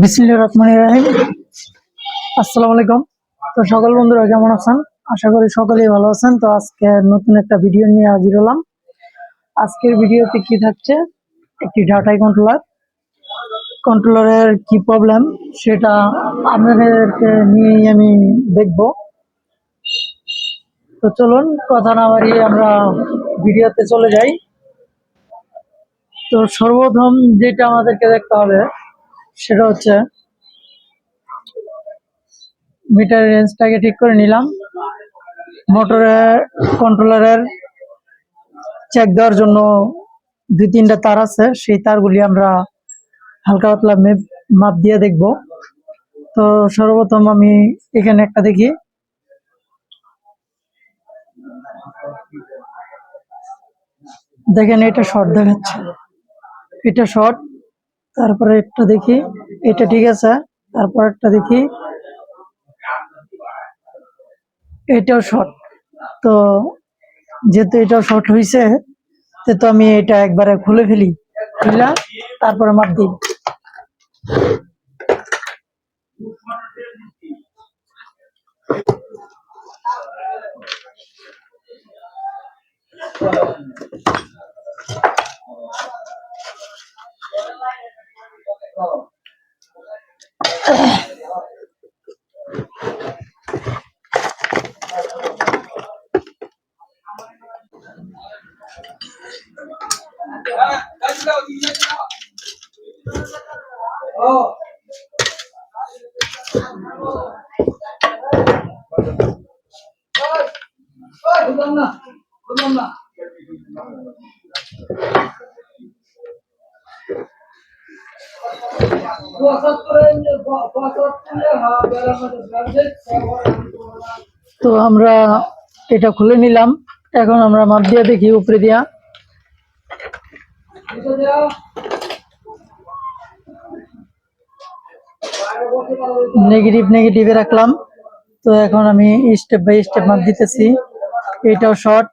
বিসমিল্লাহির রহমানির রহিম। আসসালামু আলাইকুম। তো সকল বন্ধুরা কেমন আছেন? আশা করি সকলেই ভালো আছেন। তো আজকে নতুন একটা ভিডিও নিয়ে হাজির হলাম। আজকের ভিডিওতে কি থাকছে, একটি ডাটা কন্ট্রোলারের কি প্রবলেম সেটা আপনাদেরকে নিয়েই আমি দেখব। তো চলুন কথা না বাড়িয়ে আমরা ভিডিওতে চলে যাই। তো সর্বপ্রথম যেটা আমাদেরকে দেখতে হবে সেটা হচ্ছে মিটার রেঞ্জটাকে ঠিক করে নিলাম। মোটরের কন্ট্রোলারের চেক দেওয়ার জন্য দুই তিনটা তার আছে, সেই তারগুলি আমরা হালকা পাতলা মাপ দিয়ে দেখব। তো সর্বপ্রথম আমি এখানে একটা দেখি, দেখেন এটা শর্ট দেখাচ্ছে, এটা শর্ট। তারপরে একটা দেখি, এটা ঠিক আছে। তারপর একটা দেখি, এটাও শর্ট। তো যেহেতু এটাও শর্ট হয়েছে, তো আমি এটা একবারে খুলে ফেলি, খুলে তারপরে মাপ দিই। তো আমরা এটা খুলে নিলাম। এখন আমরা মাপ দিয়ে দেখি উপরে দিয়া, নেগেটিভে রাখলাম। তো এখন আমি স্টেপ বাই স্টেপ মাপ দিতেছি। এটাও শর্ট,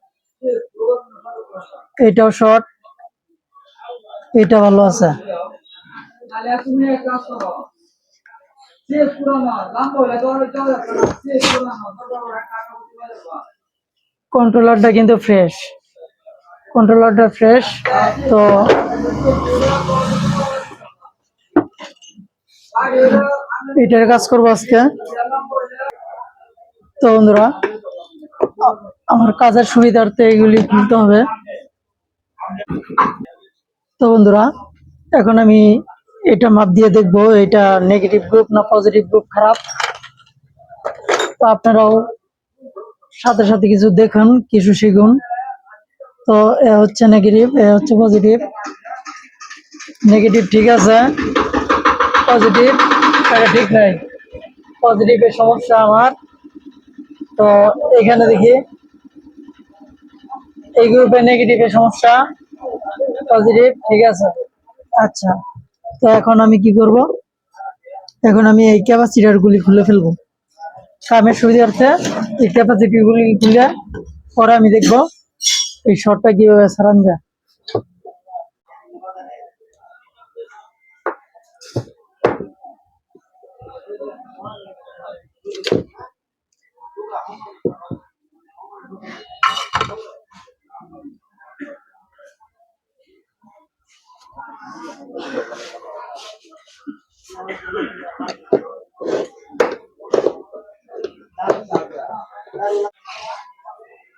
এটাও শর্ট, এটা ভালো আছে। কন্ট্রোলারটা কিন্তু ফ্রেশ, কন্ট্রোলারটা ফ্রেশ। তো এটার কাজ করবো আজকে। তো বন্ধুরা, আমার কাজের সুবিধার্থে এগুলি খুলতে হবে। তো বন্ধুরা, এখন আমি এটা মাপ দিয়ে দেখবো এটা নেগেটিভ গ্রুপ না পজিটিভ গ্রুপ খারাপ। তো আপনারাও সাথে সাথে কিছু দেখুন, কিছু শিখুন। তো এ হচ্ছে নেগেটিভ, এ হচ্ছে পজিটিভ। নেগেটিভ ঠিক আছে, পজিটিভ এটা ঠিক নাই, পজিটিভের সমস্যা আমার। তো এখানে দেখি এই গ্রুপে নেগেটিভের সমস্যা, পজিটিভ ঠিক আছে। আচ্ছা, তো এখন আমি কি করব, এখন আমি এই ক্যাপাসিটার গুলি খুলে ফেলবো কামের সুবিধার্থে। এই ক্যাপাসিটি গুলি খুলে পরে আমি দেখবো এই শর্টটা কিভাবে সারান যায়।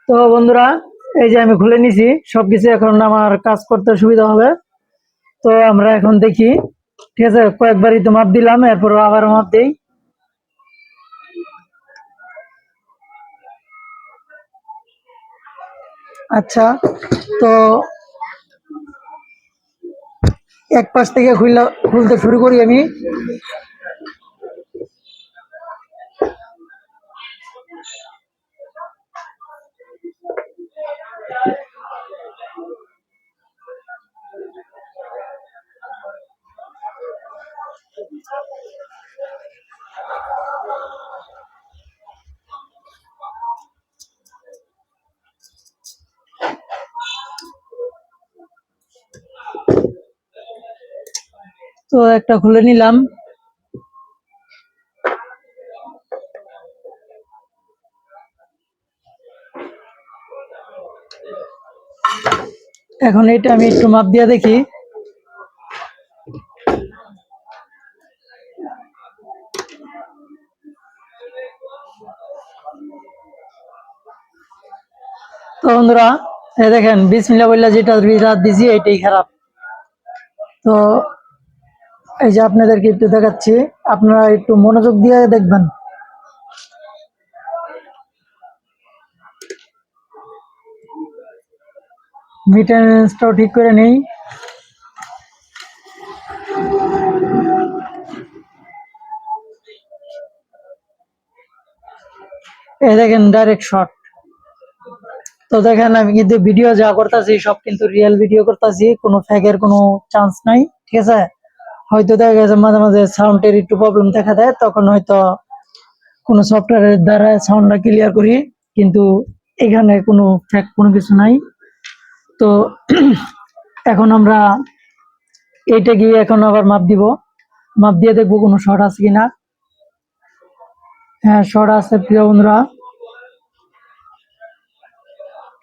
তো বন্ধুরা, এই যে আমি খুলে নিছি সবকিছু, এখন আমার কাজ করতে সুবিধা হবে। তো আমরা এখন দেখি, ঠিক আছে, কয়েকবারই তো মাপ দিলাম, এরপর আবার মাপ দিই। আচ্ছা, তো এক পাশ থেকে খুলতে শুরু করি আমি। তো একটা খুলে নিলাম। এখন এটা আমি একটু মাপ দিয়ে দেখি। তো বন্ধুরা, এই দেখেন বিসমিল্লাহ বললা যেটা রাত দিছি এটাই খারাপ। তো এই যে আপনাদেরকে একটু দেখাচ্ছি, আপনারা একটু মনোযোগ দিয়ে দেখবেন। মেইনটেনেন্সটাও ঠিক করে নেই। এই দেখেন ডাইরেক্ট শট। তো দেখেন আমি কিন্তু ভিডিও যা করতেছি সব কিন্তু রিয়েল ভিডিও করতেছি, কোনো ফেকের কোনো চান্স নাই, ঠিক আছে। হয়তো দেখা গেছে মাঝে মাঝে সাউন্ডের একটু প্রবলেম দেখা দেয়, তখন হয়তো কোনো সফটওয়্যারের দ্বারা সাউন্ডটা ক্লিয়ার করি, কিন্তু এখানে কোনো ফেক কোনো কিছু নাই। তো এখন আমরা এইটা গিয়ে এখন আবার মাপ দিব, মাপ দিয়ে দেখবো কোনো শর্ট আছে কিনা। হ্যাঁ, শর্ট আছে প্রিয় বন্ধুরা,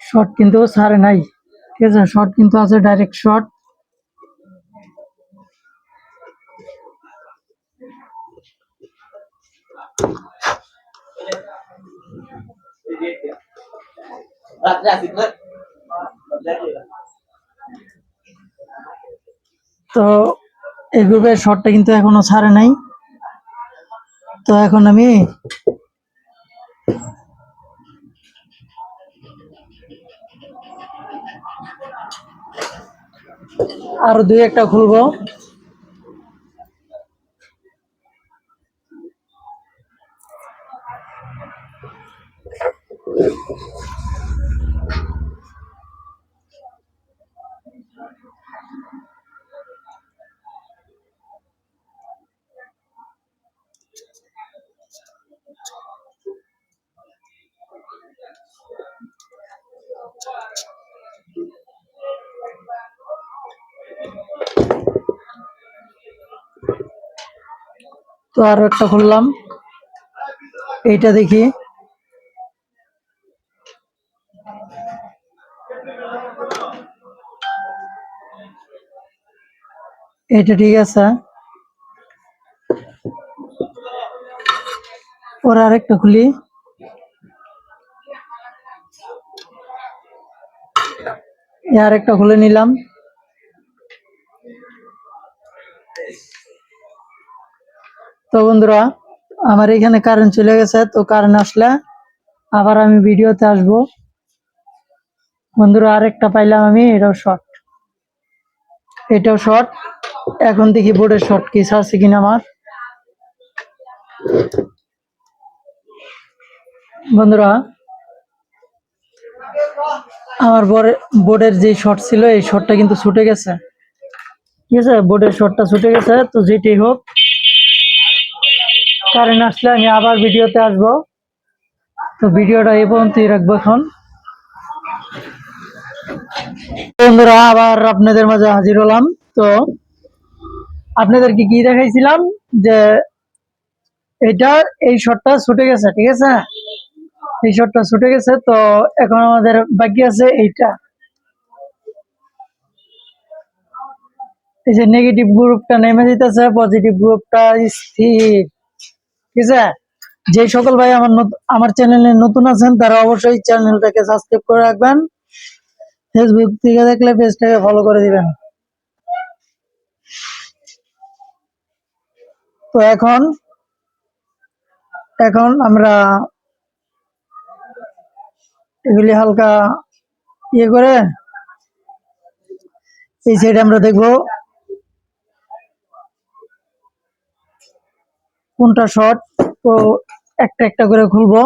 শর্ট কিন্তু ছাড়ে নাই, ঠিক আছে, শর্ট কিন্তু আছে, ডাইরেক্ট শর্ট। তো এই গ্রুপের শর্টটা কিন্তু এখনো ছাড়ে নাই। তো এখন আমি আরো দুই একটা খুলবো। তো আরো একটা খুললাম, এইটা দেখি। এটা ঠিক আছে, ওর আরেকটা খুলি। আরেকটা খুলে নিলাম। তো বন্ধুরা, আমার এখানে কারেন্ট চলে গেছে, তো কারেন্ট আসলে আবার আমি ভিডিওতে আসব। বন্ধুরা, আরেকটা পাইলাম আমি, এটাও শর্ট, এটাও শর্ট। এখন দেখি বোর্ডের শর্ট কি আছে কিনা আমার। বন্ধুরা, আমার বোর্ডের যে শর্ট ছিল এই শর্টটা কিন্তু ছুটে গেছে, ঠিক আছে, বোর্ডের শর্টটা ছুটে গেছে। তো যেটাই হোক, কারেন্ট আসলে আমি আবার ভিডিওতে আসবো। তো ভিডিওটা এই পর্যন্তই রাখবো এখন। বন্ধুরা, আবার আপনাদের মাঝে হাজির হলাম। তো আপনাদেরকে কি দেখাইছিলাম, যে এটা এই শটটা ছুটে গেছে, ঠিক আছে, এই শটটা ছুটে গেছে। তো এখন আমাদের বাকি আছে এইটা, এই যে নেগেটিভ গ্রুপটা নেমে যেতেছে, পজিটিভ গ্রুপটা স্থির, ঠিক আছে। যে সকল ভাই আমার চ্যানেলে নতুন আছেন তারা অবশ্যই চ্যানেলটাকে সাবস্ক্রাইব করে রাখবেন, ফেসবুক থেকে দেখলে পেজটাকে ফলো করে দিবেন। তো এখন এখন আমরা এগুলি হালকা ইয়ে করে এই সাইডে আমরা দেখবো কোনটা শর্ট। তো একটা একটা করে খুলবো।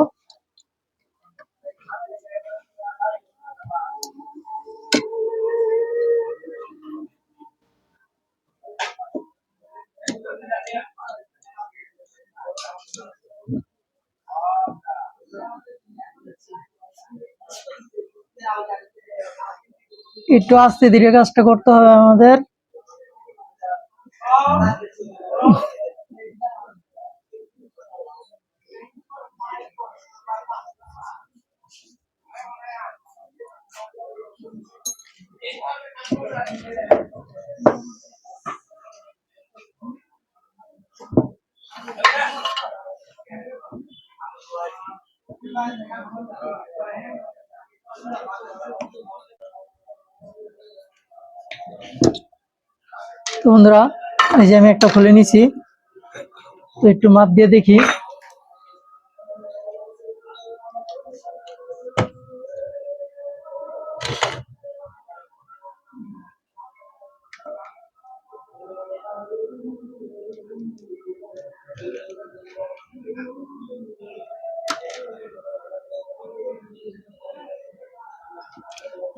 একটু আস্তে ধীরে কাজটা করতে হবে আমাদের। তো বন্ধুরা, এই যে আমি একটা খুলে নিছি, তো একটু মাপ দিয়ে দেখি।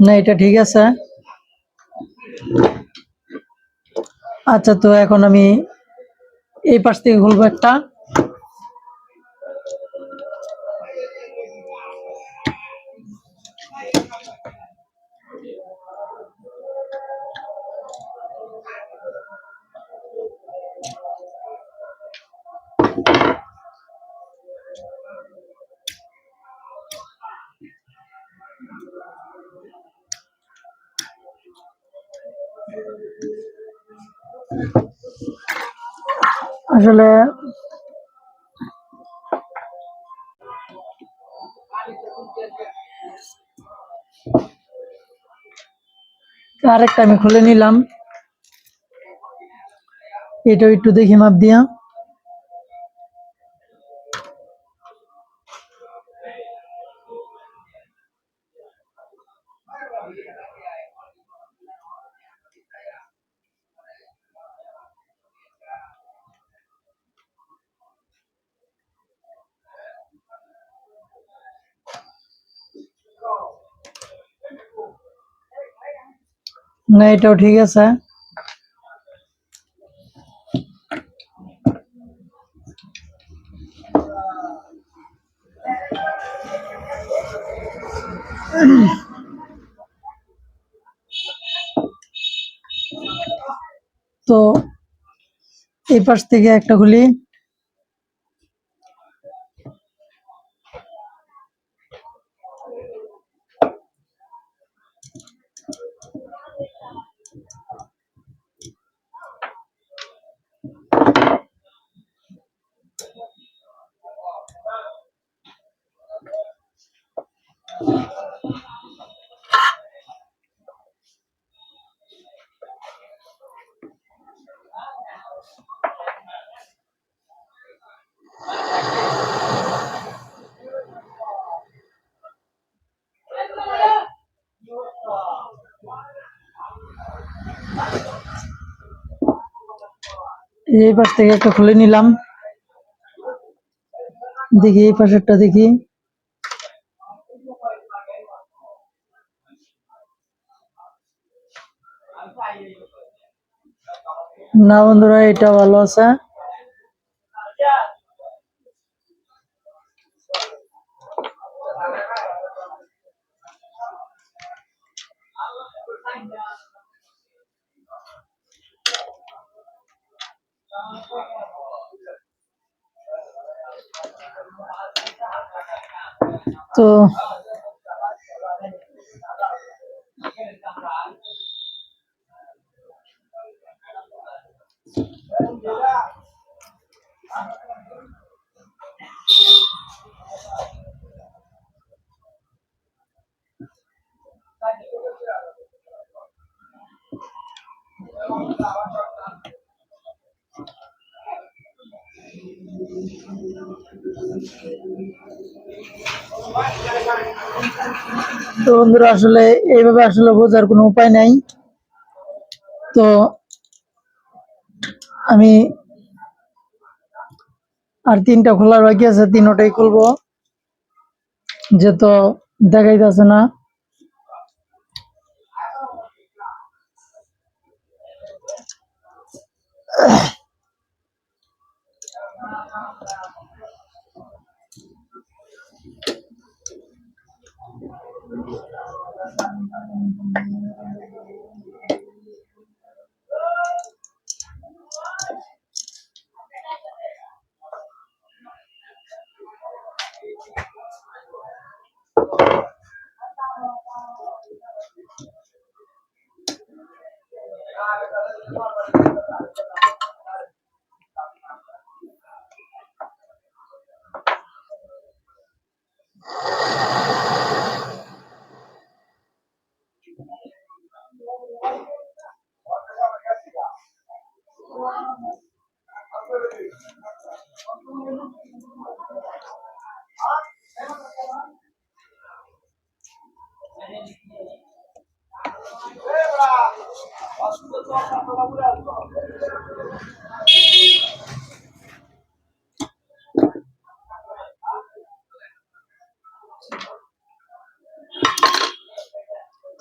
না, এটা ঠিক আছে। আচ্ছা, তো এখন আমি এই পাশ থেকে খুলবো একটা। আসলে আরেকটা আমি খুলে নিলাম, এটাও একটু দেখি মাপ দিয়া। না, এটাও ঠিক আছে। তো এই পাশ থেকে একটা খুলি। এই পাশ থেকে একটা খুলে নিলাম, দেখি এই পাশেরটা দেখি। না বন্ধুরা, এটা ভালো আছে। তো তো বন্ধুরা, আসলে এইভাবে আসলে বোঝার কোনো উপায় নাই। তো আমি আর তিনটা খোলার বাকি আছে, তিনটাই খুলবো, যে তো দেখাইতেছে না।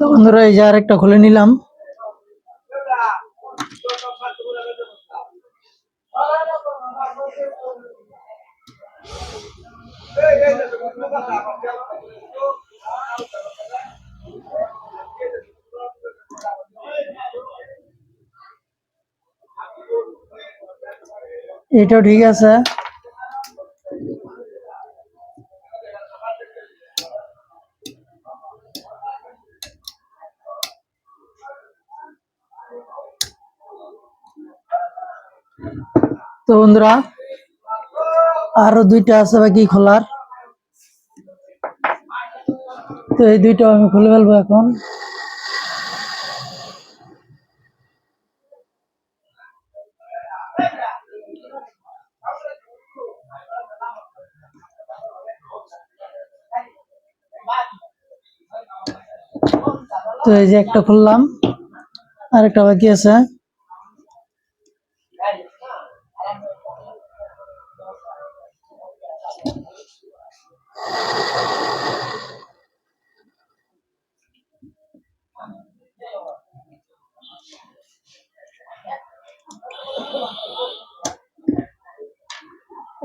তো বন্ধুরা এই যে আরেকটা খুলে নিলাম। এটাও ঠিক আছে। তো বন্ধুরা আরো দুইটা আছে বাকি খোলার। তো এই দুইটা আমি খুলে ফেলবো এখন। তো এই যে একটা খুললাম, আরেকটা বাকি আছে।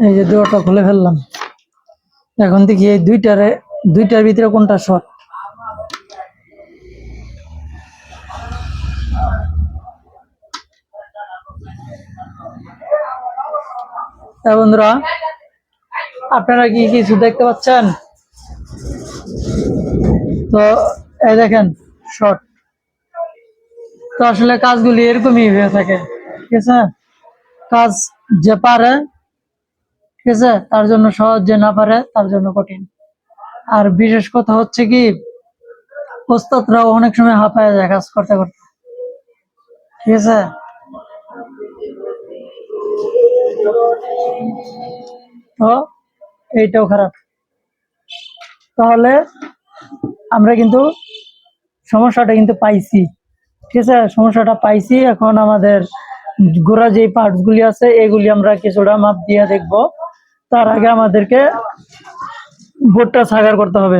এই যে দুটো খুলে ফেললাম। এখন দেখি এই দুইটার ভিতরে কোনটা শর্ট। বন্ধুরা আপনারা কি কিছু দেখতে পাচ্ছেন? তো এই দেখেন শর্ট। তো আসলে কাজগুলি এরকমই হয়ে থাকে, ঠিক আছে। কাজ যে পারে, ঠিক আছে, তার জন্য সহজ, যে না পারে তার জন্য কঠিন। আর বিশেষ কথা হচ্ছে কি, ওস্তাদরাও অনেক সময় হাঁপায় যায় কাজ করতে করতে, ঠিক আছে। তো এইটাও খারাপ। তাহলে আমরা কিন্তু সমস্যাটা কিন্তু পাইছি, ঠিক আছে, সমস্যাটা পাইছি। এখন আমাদের গোড়া যে পার্টস গুলি আছে এগুলি আমরা কিছুটা মাপ দিয়ে দেখবো। তার আগে আমাদেরকে বোর্ডটা ছাগার করতে হবে।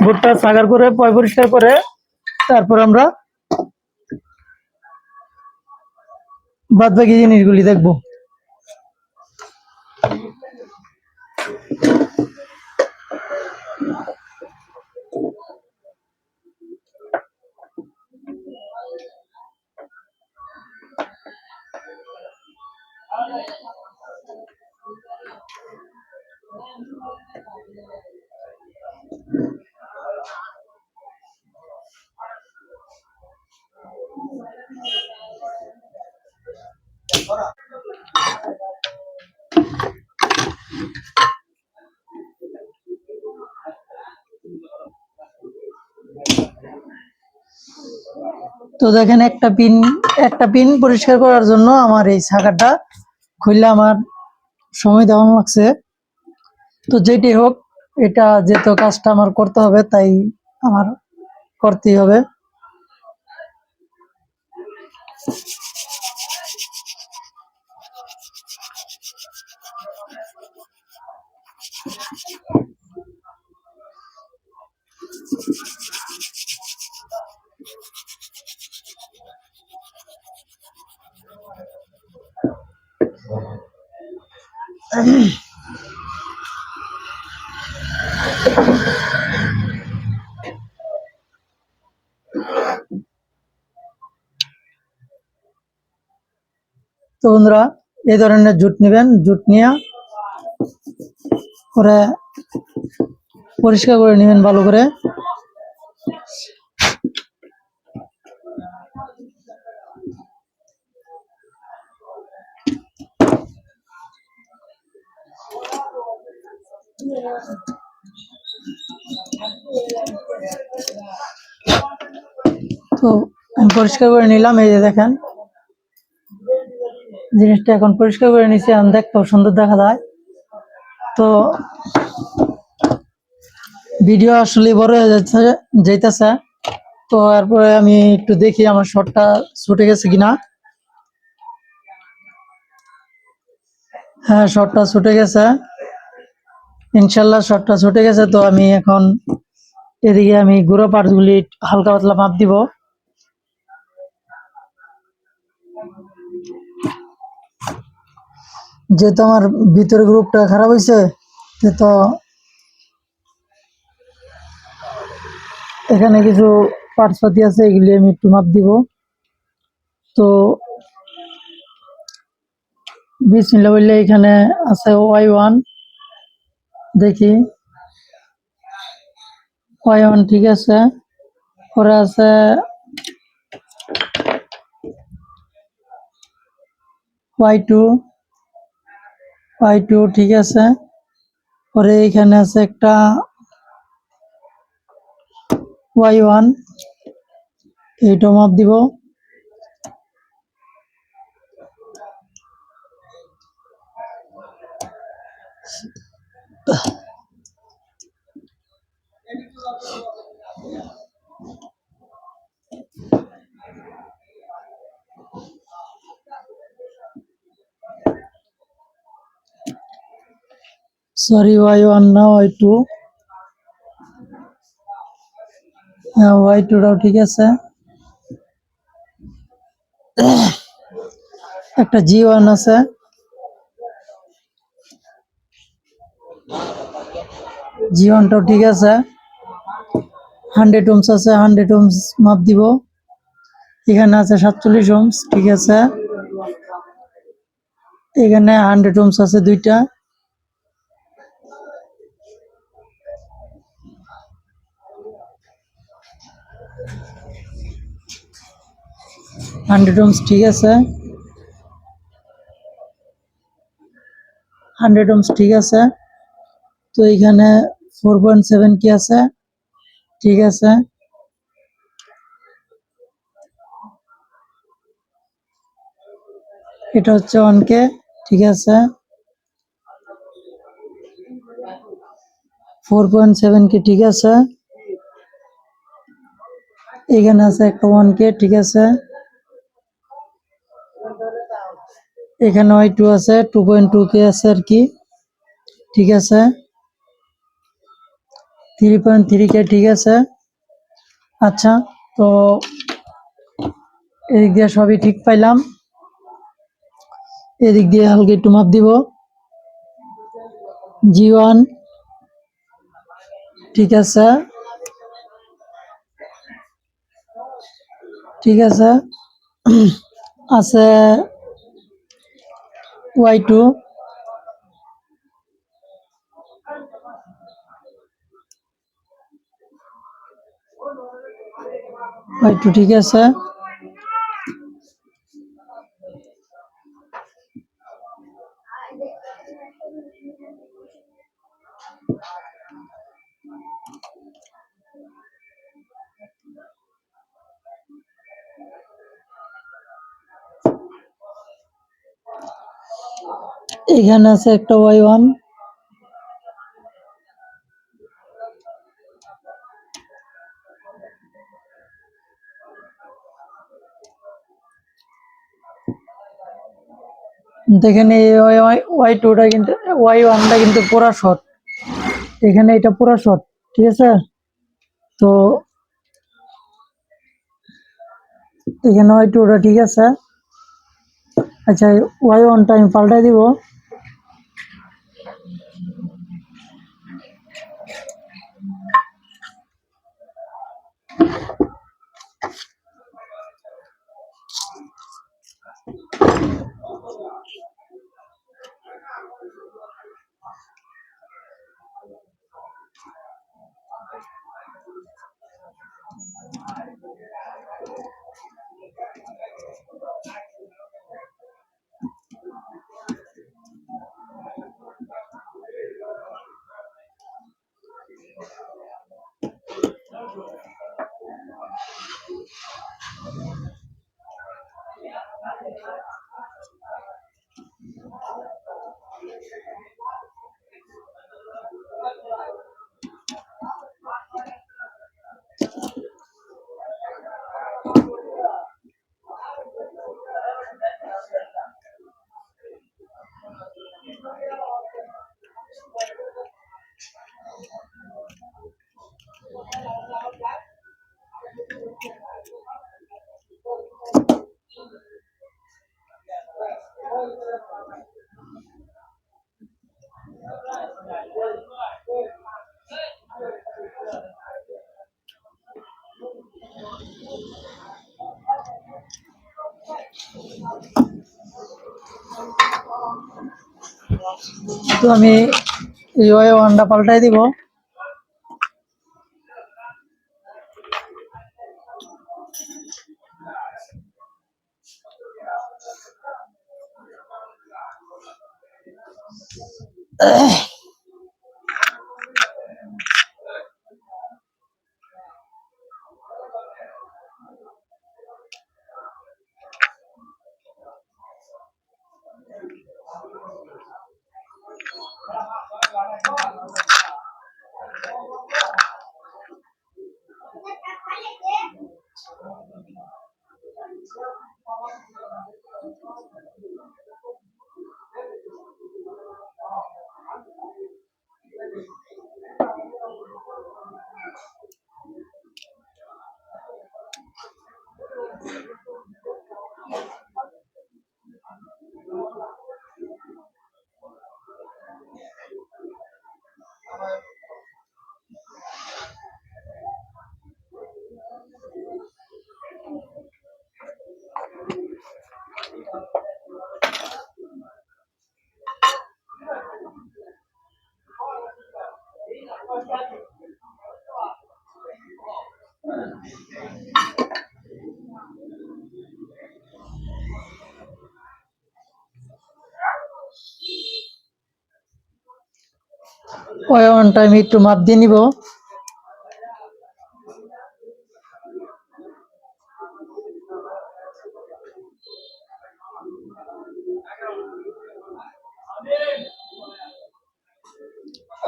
বোর্ডটা ছাগার করে পরিষ্কার করে তারপর আমরা বাদ বাকি জিনিসগুলি দেখবো। তো দেখেন একটা পিন পরিষ্কার করার জন্য আমার এই ছাকাটা খুললে আমার সময় দেওয়া লাগছে। তো যেটি হোক, এটা যেহেতু কাজটা আমার করতে হবে তাই আমার করতেই হবে। তো বন্ধুরা এই ধরনের জুট নেবেন, জুট নিয়ে করে পরিষ্কার করে নেবেন ভালো করে। তো আমি পরিষ্কার করে নিলাম। এই যে দেখেন জিনিসটা এখন পরিষ্কার করে নিচ্ছি, আমি দেখতেও সুন্দর দেখা যায়। তো ভিডিও আসলে বড় হয়ে যাইতেছে। তো এরপরে আমি একটু দেখি আমার শটটা ছুটে গেছে কিনা। হ্যাঁ, শটটা ছুটে গেছে, ইনশাল্লাহ শটটা ছুটে গেছে। তো আমি এখন এদিকে আমি গুঁড়ো পার্টস গুলি হালকা পাতলা মাপ দিব। যেহেতু আমার ভিতরে গ্রুপটা খারাপ হয়েছে, তো এখানে কিছু পার্টস পাতি আছে, এগুলি আমি একটু মাপ দিব। তো বিসমিল্লাহ বললে এখানে আছে Y1, দেখি Y1 ঠিক আছে। পরে আছে Y2 ঠিক আছে। পরে এখানে আছে একটা Y1, এইটা মাপ দিব। সরি, Y1 না, Y2। হ্যাঁ, Y2টাও ঠিক আছে। একটা G1 আছে, G1টাও ঠিক আছে। 100 ohms আছে, 100 ohms মাপ দিব। এখানে আছে 47 ohms, ঠিক আছে। এখানে 100 ohms আছে দুইটা। হান্ড্রেড ohms ঠিক আছে, 100 ohms ঠিক আছে। তো এখানে 4.7 কি আছে, ঠিক আছে। এটা হচ্ছে 1K, ঠিক আছে। 4.7 কি ঠিক আছে। এখানে আছে একটা 1K, ঠিক আছে। এখানে Y2 আছে, 2.2K আছে আর কি, ঠিক আছে। 3.3K ঠিক আছে। আচ্ছা, তো এদিক দিয়ে সবই ঠিক পাইলাম। এদিক দিয়ে হালকা একটু মাপ দিব। G1 ঠিক আছে, ঠিক আছে। আছে Y2, ঠিক আছে। এখানে আছে একটা Y1, দেখেন এই Y2টা কিন্তু, Y1টা কিন্তু পুরা শর্ট, এখানে এটা পুরা শর্ট, ঠিক আছে। তো এখানে Y2টা ঠিক আছে। আচ্ছা, Y1টা আমি পাল্টাই দিব। তো আমি এই ওয়ানটা পাল্টাই দিব। ওয়ানটা আমি একটু মাপ দিয়ে নিব।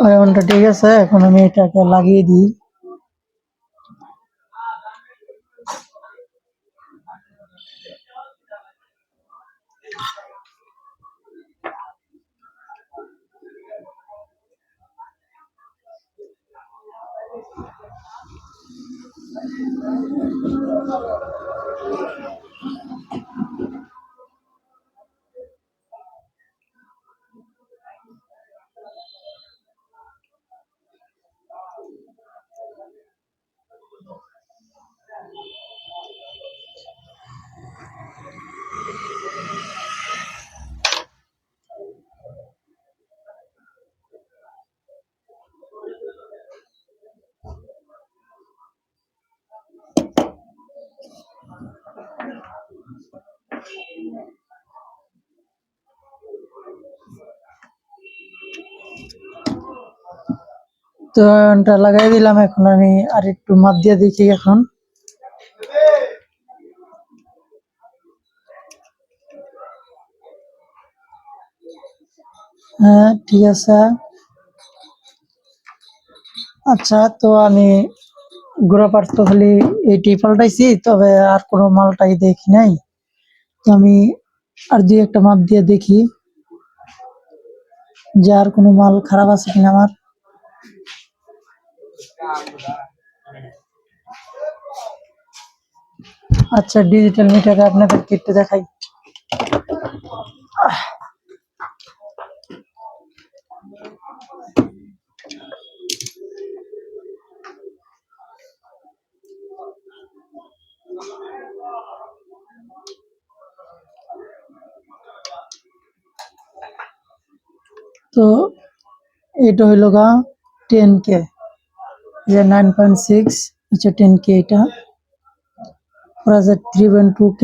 ওয়ানটা ঠিক আছে, এখন আমি এটাকে লাগিয়ে দিই। তো ওয়ানটা লাগাই দিলাম, এখন আমি আর একটু মাপ দিয়ে দেখি এখন। হ্যাঁ, ঠিক আছে। আচ্ছা, তো আমি গোড়া পার্ট তো খালি এটি পাল্টাইছি, তবে আর কোনো মালটাই দেখি নাই। তো আমি আর দুই একটা মাপ দিয়ে দেখি যে আর কোনো মাল খারাপ আছে কিনা আমার। আচ্ছা, ডিজিটাল মিটারে আপনাদেরকে একটু দেখাই। তো এটা হইল গা 10K, যে 9.6 হচ্ছে 10K। এটা আছে 3.2K,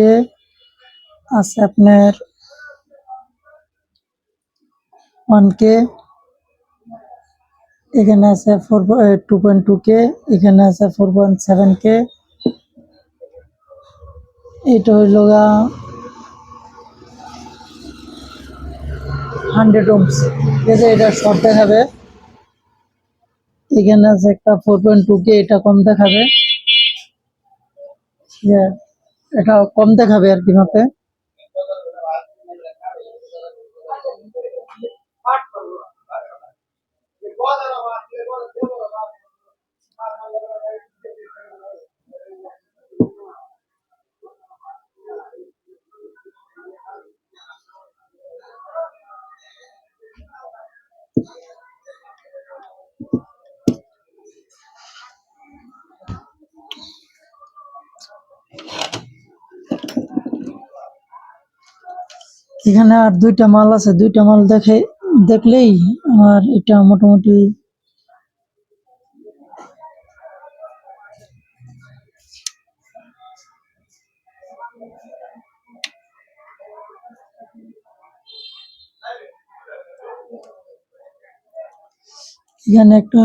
আছে আপনার 1K, এখানে আছে 2.2K, এখানে আছে 4.7K। এটা হইল গা 100 ohms, এটা শর্ট দেখাবে। এখানে আছে একটা 4.2K, এটা কম দেখাবে, যে এটা কম দেখাবে আর কি মাপে। এখানে আর দুইটা মাল আছে, দুইটা মাল দেখলেই আমার এটা মোটামুটি এখানে একটা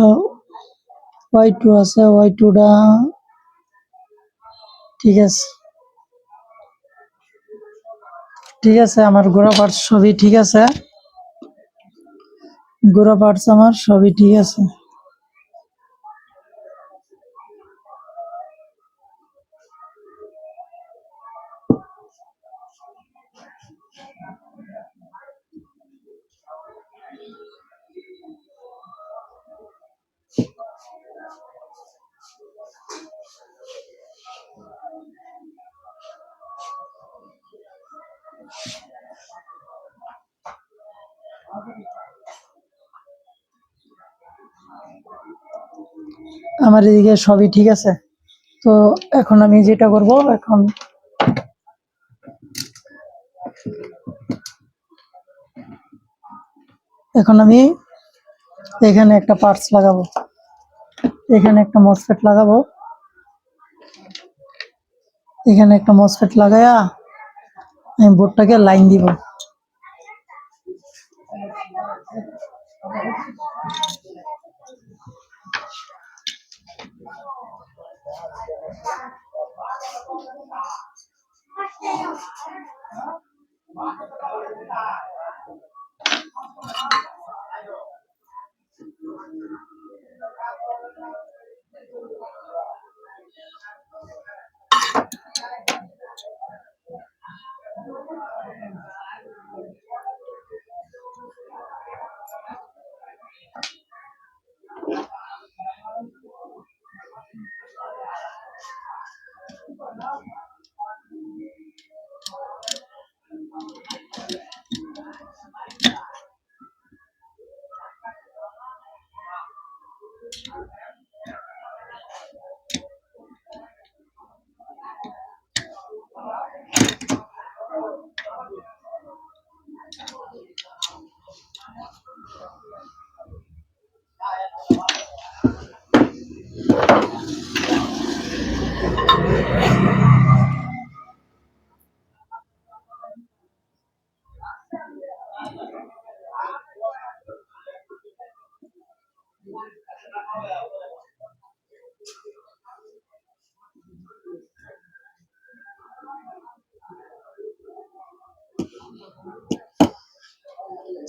Y2 আছে, Y2টা ঠিক আছে, ঠিক আছে, আমার গোড়া পার্টস সবই ঠিক আছে, গোড়া পার্টস আমার সবই ঠিক আছে। আমার এদিকে সবই ঠিক আছে। তো এখন আমি যেটা করব, এখন আমি এখানে একটা পার্টস লাগাবো, এখানে একটা মসফেট লাগাবো, এখানে একটা মসফেট লাগায়া আমি বোর্ডটাকে লাইন দিব।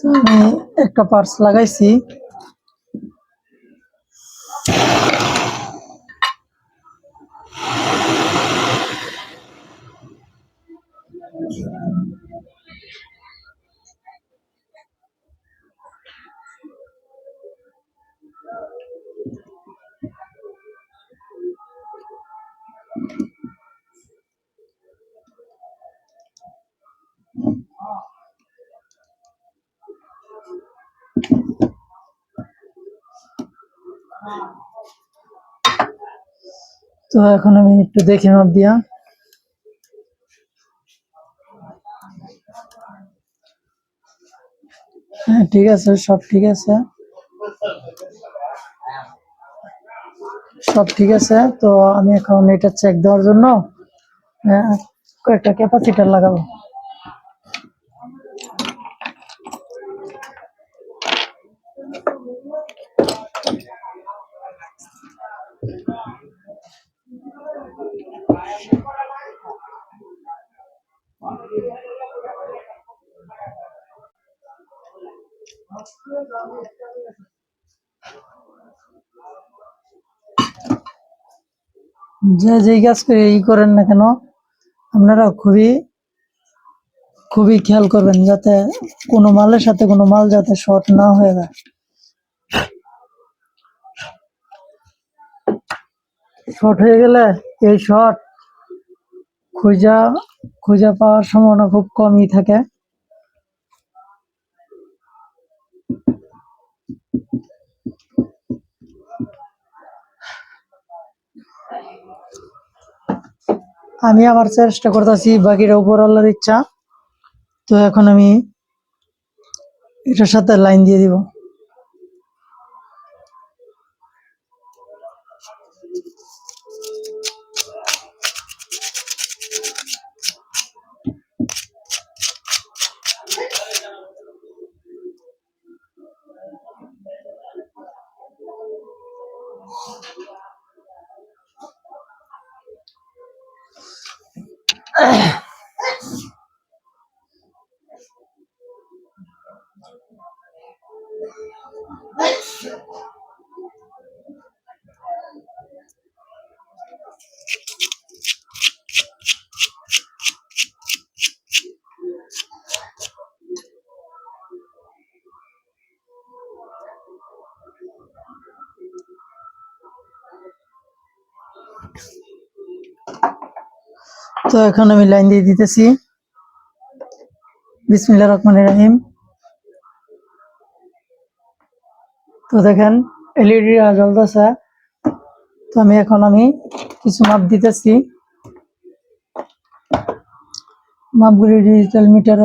তো আমি একটা পার্টস লাগাইছি, তো এখন আমি একটু দেখি মাপ দিয়া। হ্যাঁ, ঠিক আছে, সব ঠিক আছে, সব ঠিক আছে। তো আমি এখন এটা চেক দেওয়ার জন্য কয়েকটা ক্যাপাসিটার লাগাবো। যে যেই কাজ করে ই করেন না কেন, আপনারা খুবই খুবই খেয়াল করবেন যাতে কোনো মালের সাথে কোনো মাল যাতে শর্ট না হয়ে যায়। শর্ট হয়ে গেলে এই শর্ট খুঁজা খুঁজা পাওয়ার সম্ভাবনা খুব কমই থাকে। আমি আবার চেষ্টা করতেছি, বাকিটা উপর আল্লাহর ইচ্ছা। তো এখন আমি এটার সাথে লাইন দিয়ে দিব। তো এখন আমি লাইন দিয়ে দিতেছি। বিসমিল্লাহির রহমানির রহিম। তো দেখেন এলইডি জ্বলতেছে। তো আমি কিছু মাপ দিতেছি। মাপগুলি ডিজিটাল মিটার,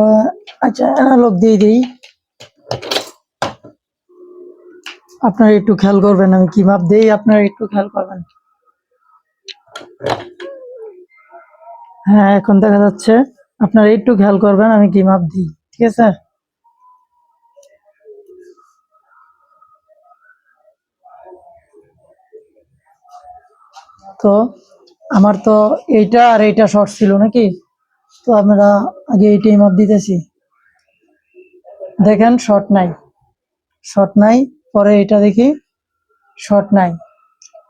আচ্ছা অ্যানালগ দিয়ে দিই। আপনারা একটু খেয়াল করবেন আমি কি মাপ দিই, আপনারা একটু খেয়াল করবেন। হ্যাঁ এখন দেখা যাচ্ছে, আপনারা একটু খেয়াল করবেন আমি কি মাপ দিই, ঠিক আছে। তো আমার তো এইটা আর এইটা শর্ট ছিল নাকি, তো আপনারা আগে এইটাই মাপ দিতেছি। দেখেন শর্ট নাই, শর্ট নাই। পরে এটা দেখি শর্ট নাই,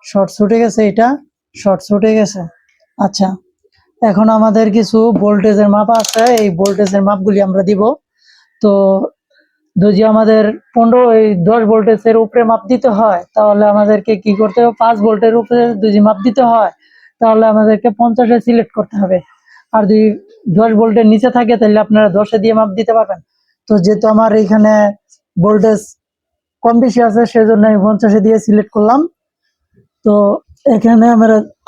শর্ট ছুটে গেছে, এটা শর্ট ছুটে গেছে। আচ্ছা এখন আমাদের কিছু ভোল্টেজের মাপ আছে, এই ভোল্টেজের মাপগুলি আমরা দিব। তো যদি আমাদের 10 ভোল্টেজের উপরে মাপ দিতে হয় তাহলে আমাদেরকে কি করতে হবে, 5 ভোল্টের উপরে যদি মাপ দিতে হয় তাহলে আমাদেরকে 50-এ সিলেক্ট করতে হবে। আর যদি 10 ভোল্টের নিচে থাকে তাহলে আপনারা 10-এ দিয়ে মাপ দিতে পারবেন। তো যেহেতু আমার এখানে ভোল্টেজ কম বেশি আছে সেজন্য আমি 50-এ দিয়ে সিলেক্ট করলাম। তো এখানে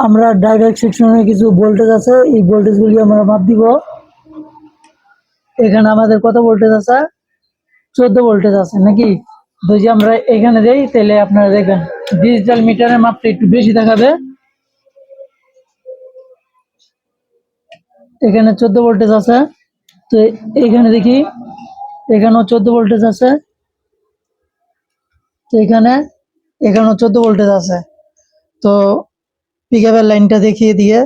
আমরা ডাইরেক্ট সেকশনে কিছু ভোল্টেজ আছে, এই ভোল্টেজগুলি আমরা মাপ দিব। এখানে আমাদের কত ভোল্টেজ আছে, 14 ভোল্টেজ আছে নাকি। যদি আমরা এখানে দেই তাহলে আপনারা দেখবেন ডিজিটাল মিটারের মাপটা একটু বেশি দেখাবে। এখানে 14 ভোল্টেজ আছে। তো এখানে দেখি এখানেও 14 ভোল্টেজ আছে। তো এখানেও 14 ভোল্টেজ আছে। তো পিকআপের লাইনটা দেখিয়ে দিয়ে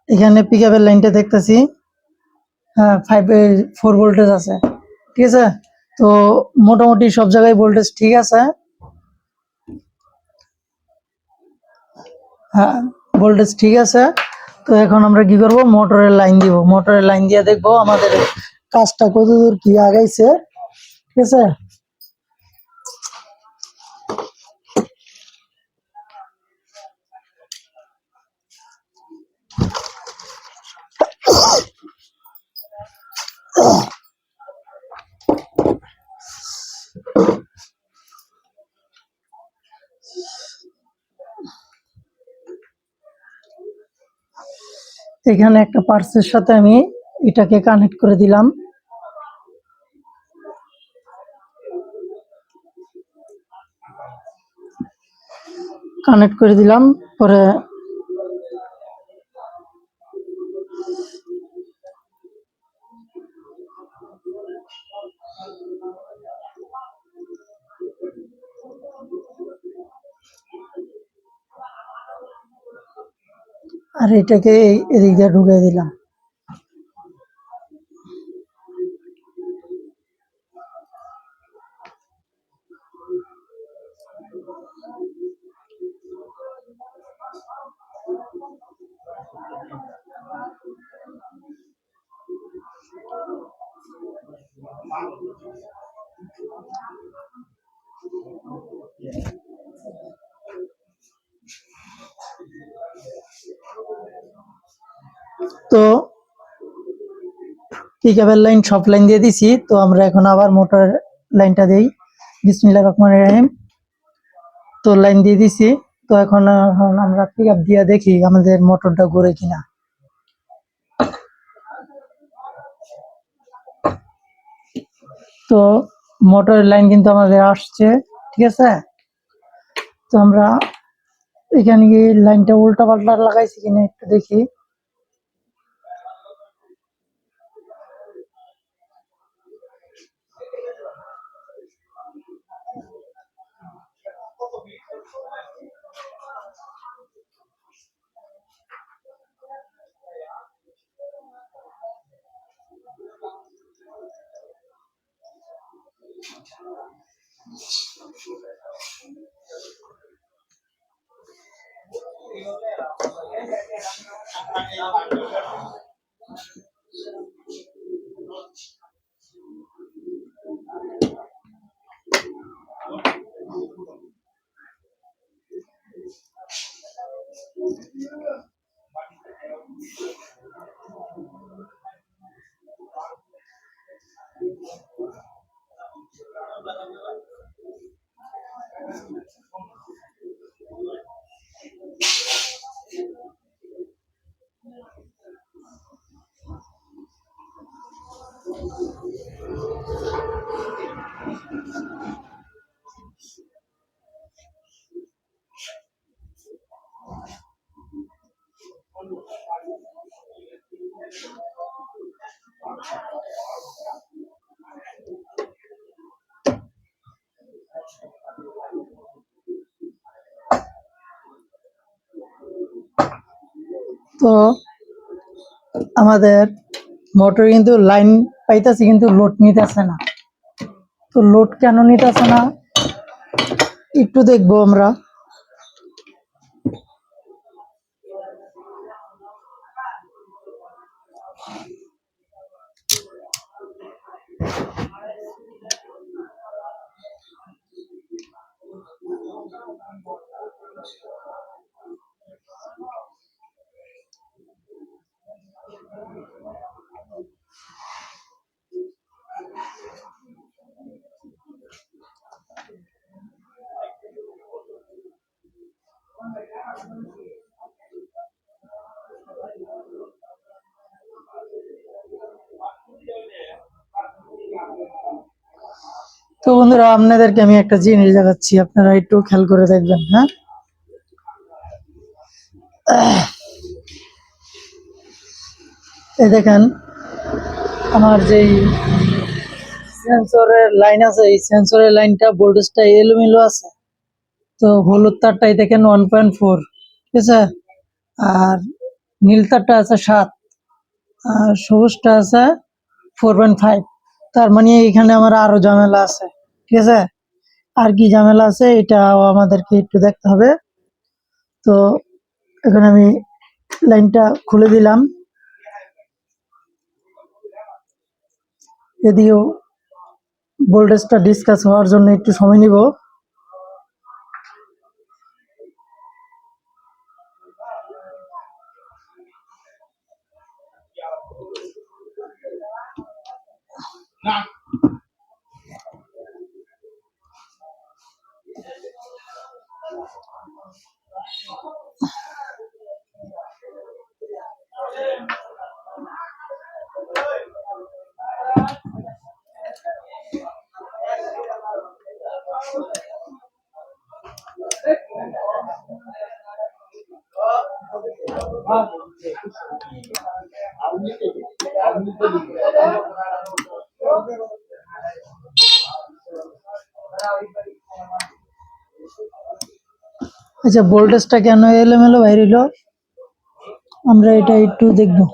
এখানে পিকআপের লাইনটা দেখতেছি, হ্যাঁ 4 ভোল্টেজ আছে, ঠিক আছে। তো মোটামুটি সব জায়গায় ভোল্টেজ ঠিক আছে, হ্যাঁ ভোল্টেজ ঠিক আছে। তো এখন আমরা কি করব, মোটরের লাইন দিব। মোটরের লাইন দিয়ে দেখবো আমাদের কাজটা কতদূর কি আগাইছে, ঠিক আছে। এখানে একটা পার্সের সাথে আমি এটাকে কানেক্ট করে দিলাম। কানেক্ট করে দিলাম পরে আর এটাকে এদিক দিয়ে ঢুকিয়ে দিলাম। তো পিকআপের লাইন সব লাইন দিয়ে দিছি। তো আমরা এখন আবার মোটর লাইনটা দেই। বিসমিল্লাহির রহমানির রহিম। তো লাইন দিয়ে দিছি। তো এখন আমরা পিক আপ দিয়ে দেখি আমাদের মোটরটা ঘুরে কিনা। তো মোটরের লাইন কিন্তু আমাদের আসছে, ঠিক আছে। তো আমরা এখানে গিয়ে লাইনটা উল্টা পাল্টা লাগাইছি কিনা একটু দেখি। তো আমাদের মোটর কিন্তু লাইন পাইতেছে কিন্তু লোড নিতেছে না। তো লোড কেন নিতেছে না একটু দেখবো আমরা। তো বন্ধুরা, আপনাদেরকে আমি একটা জিনিস দেখাচ্ছি, আপনারা একটু খেয়াল করে দেখবেন। হ্যাঁ, এই দেখেন আমার যেই সেন্সরের লাইন আছে, এই সেন্সরের লাইনটা ভোল্টেজটা এলোমেলো আছে। তো হলুদ তারটাই দেখেন 1.4, ঠিক আছে। আর নীল তারটা আছে 7, আর সবুজটা আছে 4.5। তার মানে এখানে আমার আরো ঝামেলা আছে, ঠিক আছে। আর কি ঝামেলা আছে এটাও আমাদেরকে একটু দেখতে হবে। তো এখন আমি লাইনটা খুলে দিলাম, যদিও ভোল্টেজটা ডিসকাস হওয়ার জন্য একটু সময় নিব। আচ্ছা, ভোল্টেজটা কেন এলোমেলো বাইরে হলো আমরা এটা একটু দেখবো।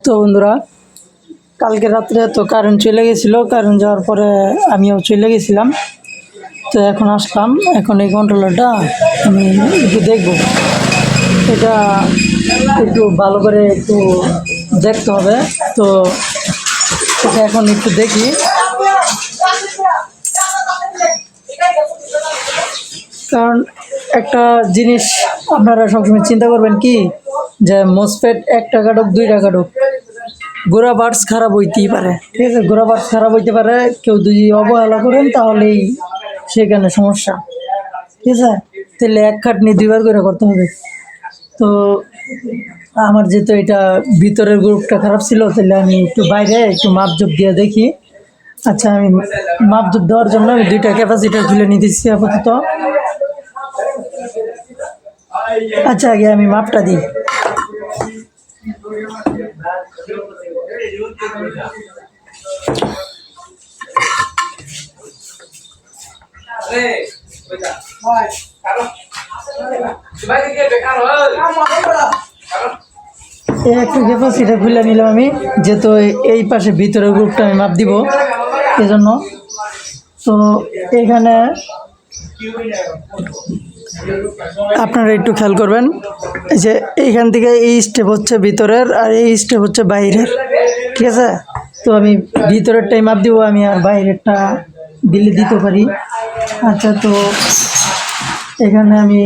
তো বন্ধুরা, কালকে রাত্রে তো কারেন্ট চলে গেছিলো, কারেন্ট যাওয়ার পরে আমিও চলে গেছিলাম। তো এখন আসলাম, এখন এই কন্ট্রোলারটা আমি একটু দেখবো, এটা একটু ভালো করে একটু দেখতে হবে। তো এটা এখন একটু দেখি। কারণ একটা জিনিস আপনারা সবসময় চিন্তা করবেন কি, যে মোসফেট 1 টাকা ঢুক 2 টাকা ঢুক, গোড়া বার্ডস খারাপ হইতেই পারে, ঠিক আছে, গোড়া বার্ডস খারাপ হইতে পারে। কেউ যদি অবহেলা করেন তাহলেই সেখানে সমস্যা, ঠিক আছে। তাহলে এক খাটনি 2বার করে করতে হবে। তো আমার যেহেতু এটা ভিতরের গ্রুপটা খারাপ ছিল, তাহলে আমি একটু বাইরে একটু মাপজোপ দিয়ে দেখি। আচ্ছা, আমি মাপজোপ দেওয়ার জন্য আমি 2টা ক্যাপাসিটার খুলে নিতেছি আপাতত। আচ্ছা, আগে আমি মাপটা দিই। এই একটু ক্যাপাসিটার খুলে নিলাম আমি, যেহেতু এই পাশে ভিতরের গ্রুপটা আমি মাপ দিব এজন্য। তো এখানে আপনারা একটু খেয়াল করবেন, এই যে এইখান থেকে এই স্টেপ হচ্ছে ভিতরের আর এই স্টেপ হচ্ছে বাইরের, ঠিক আছে। তো আমি ভিতরেরটাই মাপ দিব, আমি আর বাইরেরটা দিলে দিতে পারি। আচ্ছা, তো এখানে আমি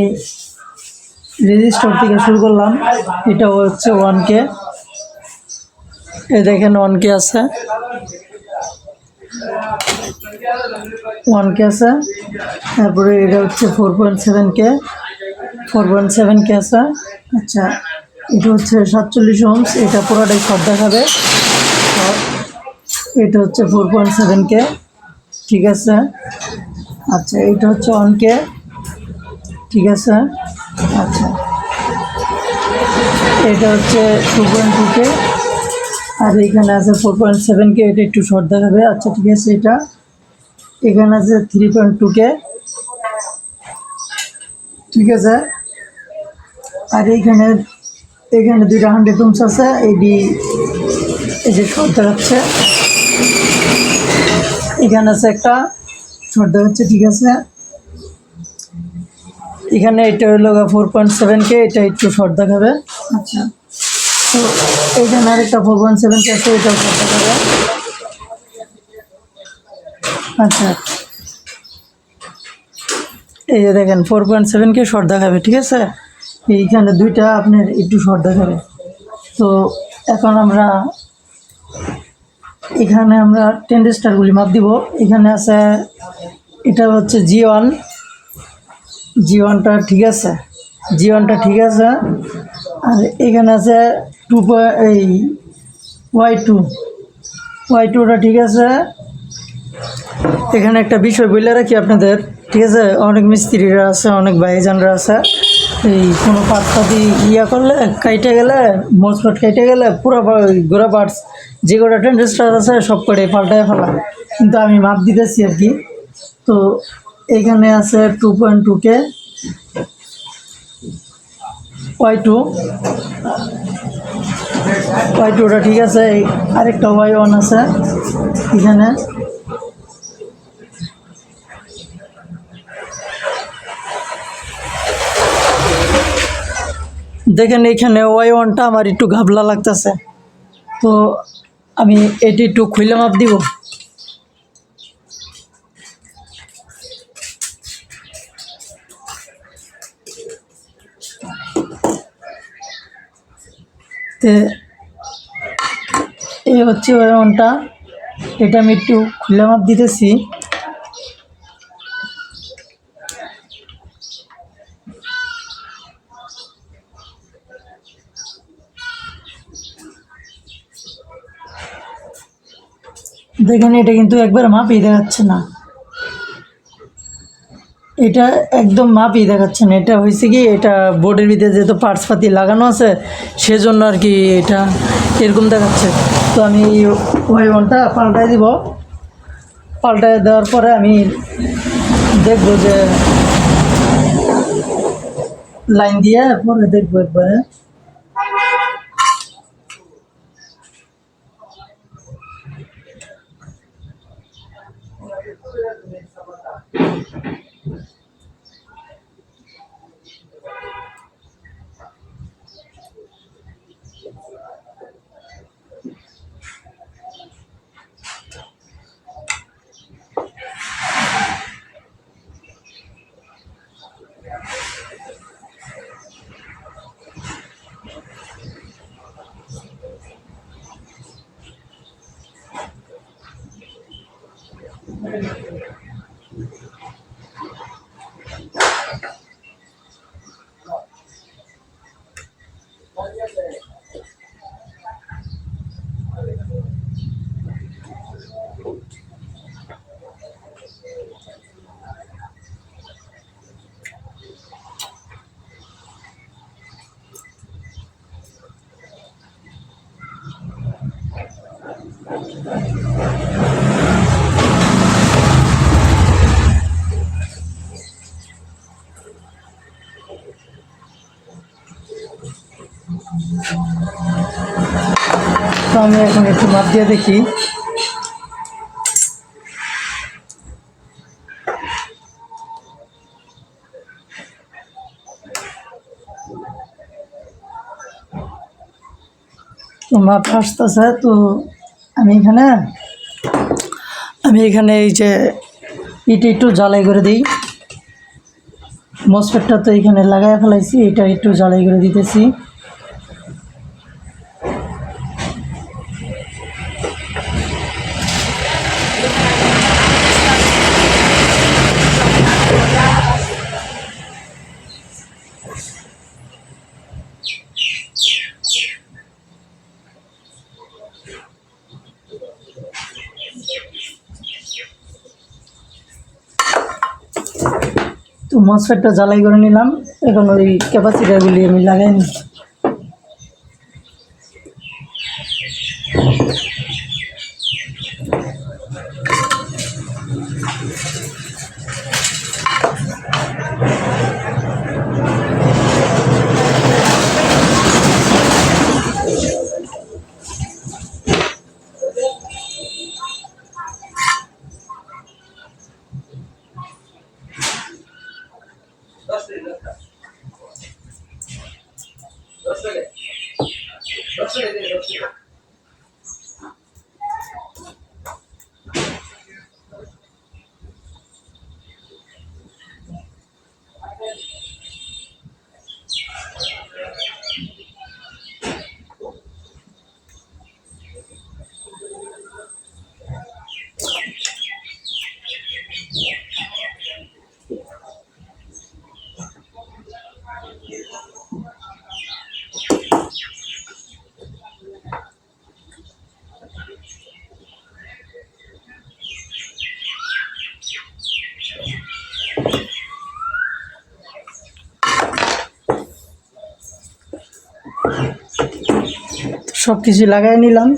রেজিস্টার থেকে শুরু করলাম। এটা হচ্ছে 1K, এই দেখেন 1K আছে, 1K আছে। তারপরে এটা হচ্ছে 4.7K, 4.7K আছে। আচ্ছা, এটা হচ্ছে 47 ohms, এটা পুরোটাই শর্ট দেখাবে। এটা হচ্ছে 4.7K, ঠিক আছে। আচ্ছা, এটা হচ্ছে 1K, ঠিক আছে। আচ্ছা, এটা হচ্ছে 2.2K, আর এখানে আছে 4.7K, এটা একটু শর্ট দেখাবে। আচ্ছা, ঠিক আছে। এটা এখানে আছে 3.2K, ঠিক আছে। আর এখানে 2টা 100 ohms আছে, এই যে শর্ট দেখাচ্ছে, এখানে আছে একটা শর্ট দেখাচ্ছে, ঠিক আছে। এখানে এটা হলো 4.7K, এটা একটু শর্ট দেখাবে। আচ্ছা, তো এইখানে আরেকটা 4.7K আছে, এটাও শর্ট দেখাবে। আচ্ছা, এই যে দেখেন 4.7K শর্ট দেখাবে, ঠিক আছে। এইখানে 2টা আপনার একটু শর্ট দেখাবে। তো এখন এখানে আমরা টেন্ডেস্টারগুলি মাপ দিব। এখানে আছে, এটা হচ্ছে G1টা, ঠিক আছে, G1টা ঠিক আছে। আর এখানে আছে এই Y2টা ঠিক আছে। এখানে একটা বিষয় বলে রাখি আপনাদের, ঠিক আছে, অনেক মিস্ত্রিরা আছে, অনেক ভাইজানরা আছে, এই কোনো পাতি করলে কাইটে গেলে, মোসফেট কাইটে গেলে পুরো গোড়া পার্টস যে কটা ট্রানজিস্টর আছে সব কটাই পাল্টায় ফেলা। কিন্তু আমি মাপ দিতেছি আর কি। তো এখানে আছে 2.2K, Y2টা ঠিক আছে। আরেকটা Y1 আছে এখানে। দেখেন এখানে Y1টা আমার একটু ঘাবলা লাগতেছে, তো আমি এটি একটু খুলে মাপ দিব। এই হচ্ছে Y1টা, এটা আমি একটু খুলে মাপ দিতেছি। দেখেন এটা কিন্তু একবার মাপই দেখাচ্ছে না, এটা একদম মাপই দেখাচ্ছে না। এটা হয়েছে কি, এটা বোর্ডের ভিতরে যেহেতু পার্টস পাতি লাগানো আছে সেজন্য আর কি এটা এরকম দেখাচ্ছে। তো আমি Y1টা পাল্টাই দিব। পাল্টাই দেওয়ার পরে আমি দেখবো যে লাইন দিয়ে পরে দেখবো একবারে। তো আমি এখন একটু মাপ দিয়ে দেখি। তো মাপ আসতেছে। তো আমি এখানে এই যে এটা একটু জ্বালাই করে দিই। মসফেটটা তো এখানে লাগাই ফেলাইছি, এটা একটু জ্বালাই করে দিতেছি। তো মসফেটটা জ্বালাই করে নিলাম, এখন ওই ক্যাপাসিটারগুলি আমি লাগাই নিই। সব কিছু লাগাই নিলাম।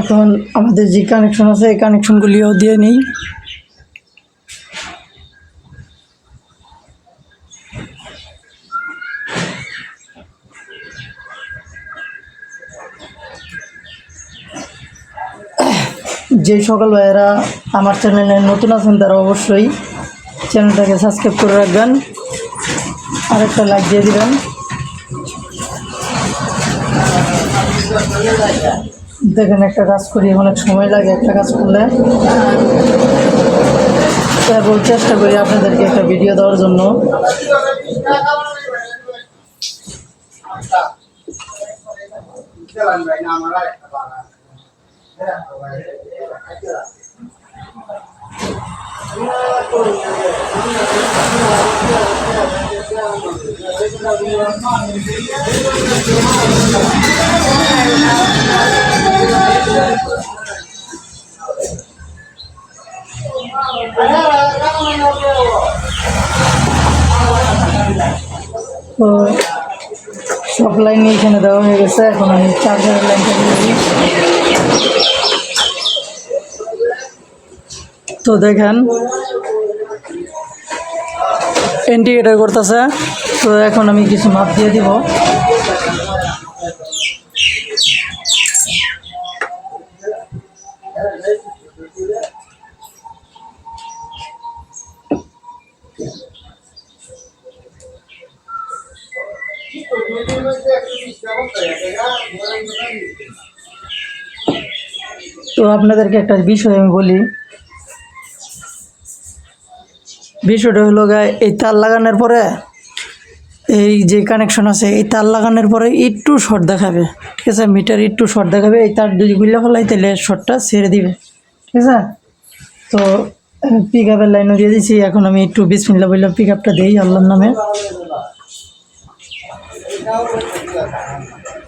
এখন আমাদের যে কানেকশন আছে এই কানেকশনগুলিও দিয়ে নিই। যে সকল ভাইয়েরা আমার চ্যানেলে নতুন আছেন তারা অবশ্যই চ্যানেলটাকে সাবস্ক্রাইব করে রাখবেন, আরেকটা লাইক দিয়ে দিবেন। দেখেন একটা কাজ করি, অনেক সময় লাগে একটা কাজ করলে। তারপর চেষ্টা করি আপনাদেরকে একটা ভিডিও দেওয়ার জন্য। তো সব লাইন এখানে দেওয়া হয়ে গেছে, এখন আমি চার্জারের লাইনটা দিয়েছি। তো দেখেন ইন্ডিকেটর করতেছে। তো এখন আমি কিছু মাপ দিয়ে দিব। তো আপনাদেরকে একটা বিষয় আমি বলি, বিষয়টা হলো এই তার লাগানোর পরে এই যে কানেকশন আছে এই তার লাগানোর পরে একটু শর্ট দেখাবে, ঠিক আছে? মিটার একটু শর্ট দেখাবে, এই তার যদি গুলা ফেলাই তাহলে শর্টটা ছেড়ে দিবে, ঠিক আছে? তো পিক আপের লাইনও দিয়ে দিয়েছি। এখন আমি একটু বিসমিল্লাহ বললাম পিক আপটা দিই আল্লাহর নামে।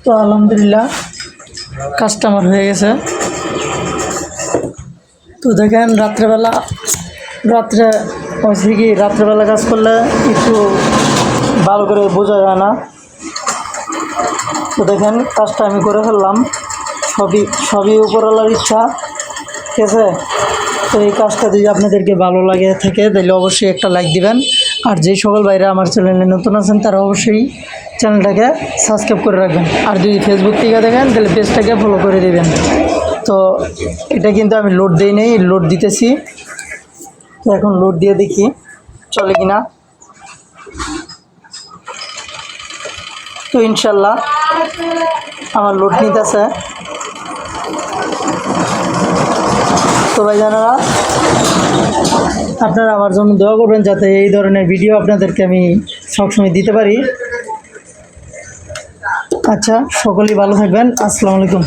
তো আলহামদুলিল্লাহ কাজটা আমার হয়ে গেছে। তো দেখেন রাত্রেবেলা কাজ করলে একটু ভালো করে বোঝা যায় না। তো দেখেন কাজটা আমি করে ফেললাম, সবই উপরওয়ালার ইচ্ছা, ঠিক আছে। তো এই কাজটা যদি আপনাদেরকে ভালো লাগে থাকে তাহলে অবশ্যই একটা লাইক দিবেন। আর যে সকল ভাইরা আমার চ্যানেলে নতুন আছেন তারা অবশ্যই চ্যানেলটাকে সাবস্ক্রাইব করে রাখবেন। আর যদি ফেসবুক থেকে দেখেন তাহলে পেজটাকে ফলো করে দেবেন। তো এটা কিন্তু আমি লোড দিই নেই, লোড দিতেছি। তো এখন লোড দিয়ে দেখি চলে কিনা। তো ইনশাল্লাহ আমার লোড নিতেছে। তো ভাইজানেরা আপনারা আমার জন্য দোয়া করবেন যাতে এই ধরনের ভিডিও আপনাদেরকে আমি সবসময় দিতে পারি। আচ্ছা, সকলেই ভালো থাকবেন। আসসালামু আলাইকুম।